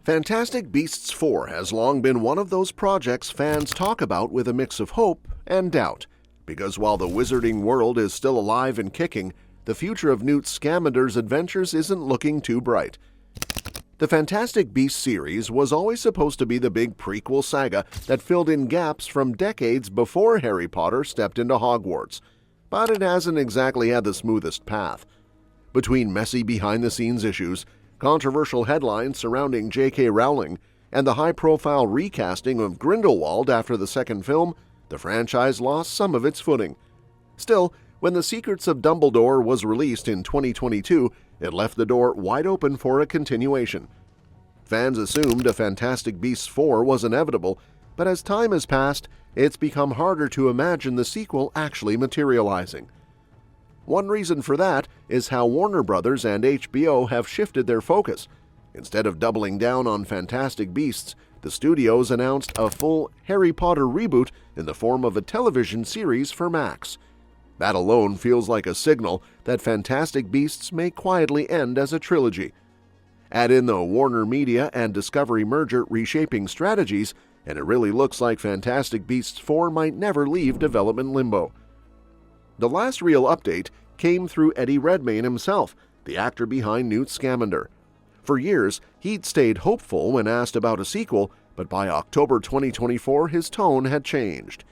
Fantastic Beasts 4 has long been one of those projects fans talk about with a mix of hope and doubt, because while the wizarding world is still alive and kicking, the future of Newt Scamander's adventures isn't looking too bright. The Fantastic Beasts series was always supposed to be the big prequel saga that filled in gaps from decades before Harry Potter stepped into Hogwarts, but it hasn't exactly had the smoothest path. Between messy behind-the-scenes issues, controversial headlines surrounding J.K. Rowling, and the high-profile recasting of Grindelwald after the second film, the franchise lost some of its footing. Still, when The Secrets of Dumbledore was released in 2022, it left the door wide open for a continuation. Fans assumed a Fantastic Beasts 4 was inevitable, but as time has passed, it's become harder to imagine the sequel actually materializing. One reason for that is how Warner Brothers and HBO have shifted their focus. Instead of doubling down on Fantastic Beasts, the studios announced a full Harry Potter reboot in the form of a television series for Max. That alone feels like a signal that Fantastic Beasts may quietly end as a trilogy. Add in the Warner Media and Discovery merger reshaping strategies, and it really looks like Fantastic Beasts 4 might never leave development limbo. The last real update came through Eddie Redmayne himself, the actor behind Newt Scamander. For years, he'd stayed hopeful when asked about a sequel, but by October 2024 his tone had changed.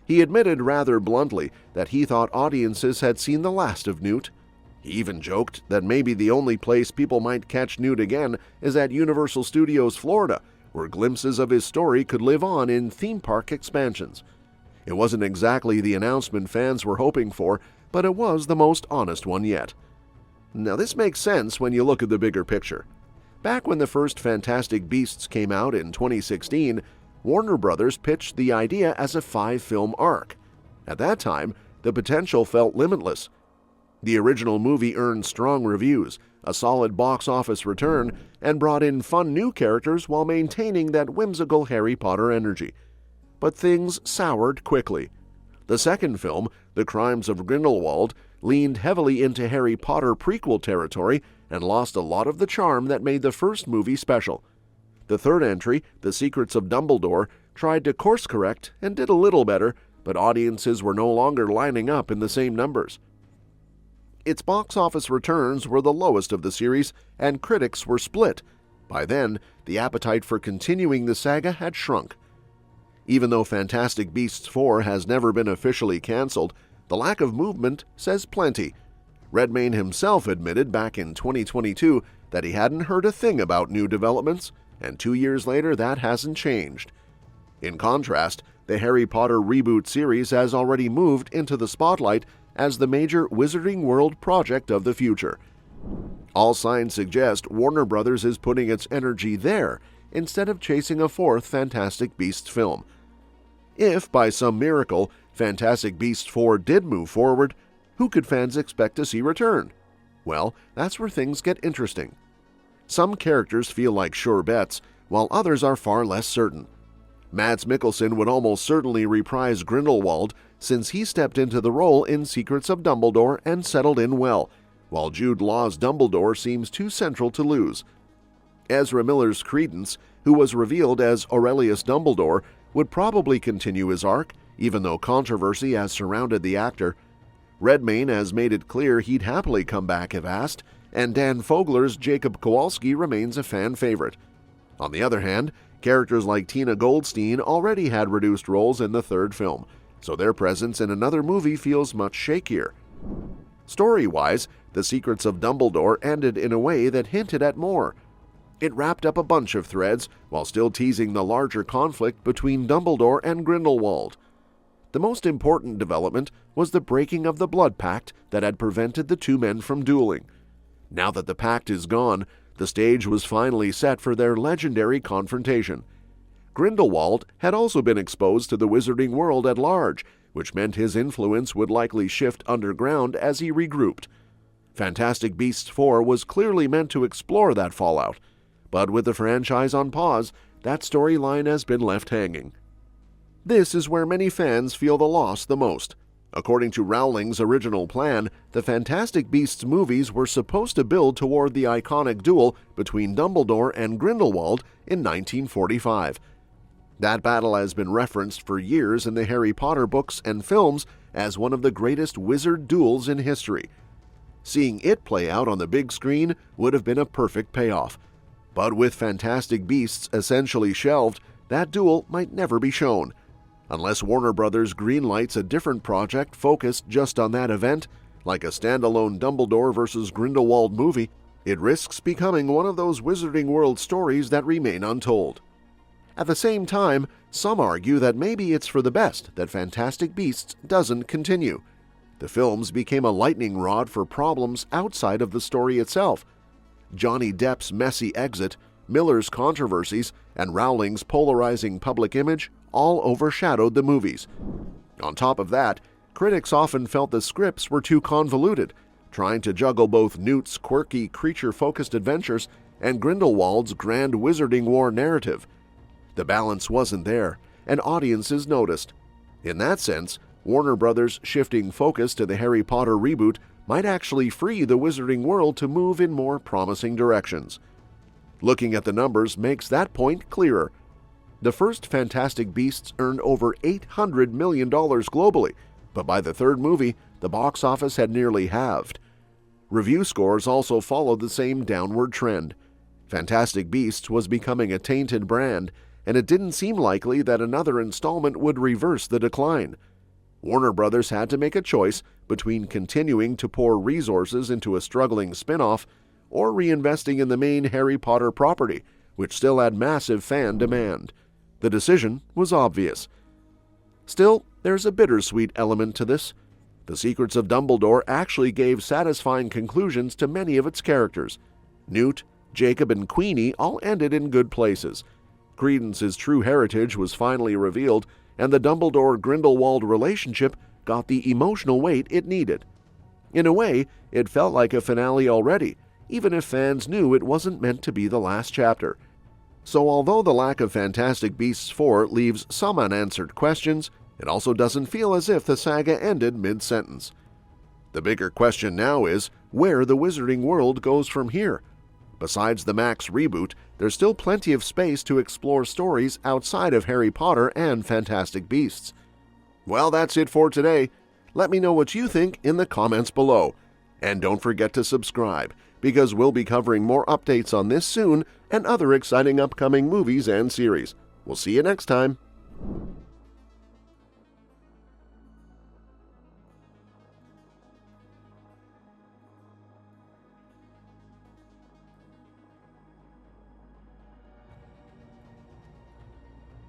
He admitted rather bluntly that he thought audiences had seen the last of Newt. He even joked that maybe the only place people might catch Newt again is at Universal Studios Florida, where glimpses of his story could live on in theme park expansions. It wasn't exactly the announcement fans were hoping for, but it was the most honest one yet. Now, this makes sense when you look at the bigger picture. Back when the first Fantastic Beasts came out in 2016, Warner Brothers pitched the idea as a 5-film arc. At that time, the potential felt limitless. The original movie earned strong reviews, a solid box office return, and brought in fun new characters while maintaining that whimsical Harry Potter energy. But things soured quickly. The second film, The Crimes of Grindelwald, leaned heavily into Harry Potter prequel territory and lost a lot of the charm that made the first movie special. The third entry, The Secrets of Dumbledore, tried to course-correct and did a little better, but audiences were no longer lining up in the same numbers. Its box office returns were the lowest of the series, and critics were split. By then, the appetite for continuing the saga had shrunk. Even though Fantastic Beasts 4 has never been officially canceled, the lack of movement says plenty. Redmayne himself admitted back in 2022 that he hadn't heard a thing about new developments, and 2 years later that hasn't changed. In contrast, the Harry Potter reboot series has already moved into the spotlight as the major Wizarding World project of the future. All signs suggest Warner Brothers is putting its energy there instead of chasing a fourth Fantastic Beasts film. If, by some miracle, Fantastic Beasts 4 did move forward, who could fans expect to see return? Well, that's where things get interesting. Some characters feel like sure bets, while others are far less certain. Mads Mikkelsen would almost certainly reprise Grindelwald, since he stepped into the role in Secrets of Dumbledore and settled in well, while Jude Law's Dumbledore seems too central to lose. Ezra Miller's Credence, who was revealed as Aurelius Dumbledore, would probably continue his arc, even though controversy has surrounded the actor. Redmayne has made it clear he'd happily come back if asked, and Dan Fogler's Jacob Kowalski remains a fan favorite. On the other hand, characters like Tina Goldstein already had reduced roles in the third film, so their presence in another movie feels much shakier. Story-wise, The Secrets of Dumbledore ended in a way that hinted at more. It wrapped up a bunch of threads while still teasing the larger conflict between Dumbledore and Grindelwald. The most important development was the breaking of the blood pact that had prevented the two men from dueling. Now that the pact is gone, the stage was finally set for their legendary confrontation. Grindelwald had also been exposed to the wizarding world at large, which meant his influence would likely shift underground as he regrouped. Fantastic Beasts 4 was clearly meant to explore that fallout, but with the franchise on pause, that storyline has been left hanging. This is where many fans feel the loss the most. According to Rowling's original plan, the Fantastic Beasts movies were supposed to build toward the iconic duel between Dumbledore and Grindelwald in 1945. That battle has been referenced for years in the Harry Potter books and films as one of the greatest wizard duels in history. Seeing it play out on the big screen would have been a perfect payoff. But with Fantastic Beasts essentially shelved, that duel might never be shown. Unless Warner Brothers greenlights a different project focused just on that event, like a standalone Dumbledore vs. Grindelwald movie, it risks becoming one of those Wizarding World stories that remain untold. At the same time, some argue that maybe it's for the best that Fantastic Beasts doesn't continue. The films became a lightning rod for problems outside of the story itself. Johnny Depp's messy exit, Miller's controversies, and Rowling's polarizing public image all overshadowed the movies. On top of that, critics often felt the scripts were too convoluted, trying to juggle both Newt's quirky creature-focused adventures and Grindelwald's grand wizarding war narrative. The balance wasn't there, and audiences noticed. In that sense, Warner Brothers shifting focus to the Harry Potter reboot might actually free the Wizarding World to move in more promising directions. Looking at the numbers makes that point clearer. The first Fantastic Beasts earned over $800 million globally, but by the third movie, the box office had nearly halved. Review scores also followed the same downward trend. Fantastic Beasts was becoming a tainted brand, and it didn't seem likely that another installment would reverse the decline. Warner Brothers had to make a choice between continuing to pour resources into a struggling spin-off or reinvesting in the main Harry Potter property, which still had massive fan demand. The decision was obvious. Still, there's a bittersweet element to this. The Secrets of Dumbledore actually gave satisfying conclusions to many of its characters. Newt, Jacob, and Queenie all ended in good places. Credence's true heritage was finally revealed, and the Dumbledore-Grindelwald relationship got the emotional weight it needed. In a way, it felt like a finale already, even if fans knew it wasn't meant to be the last chapter. So although the lack of Fantastic Beasts 4 leaves some unanswered questions, it also doesn't feel as if the saga ended mid-sentence. The bigger question now is where the Wizarding World goes from here. Besides the Max reboot, there's still plenty of space to explore stories outside of Harry Potter and Fantastic Beasts. Well, that's it for today. Let me know what you think in the comments below. And don't forget to subscribe, because we'll be covering more updates on this soon and other exciting upcoming movies and series. We'll see you next time.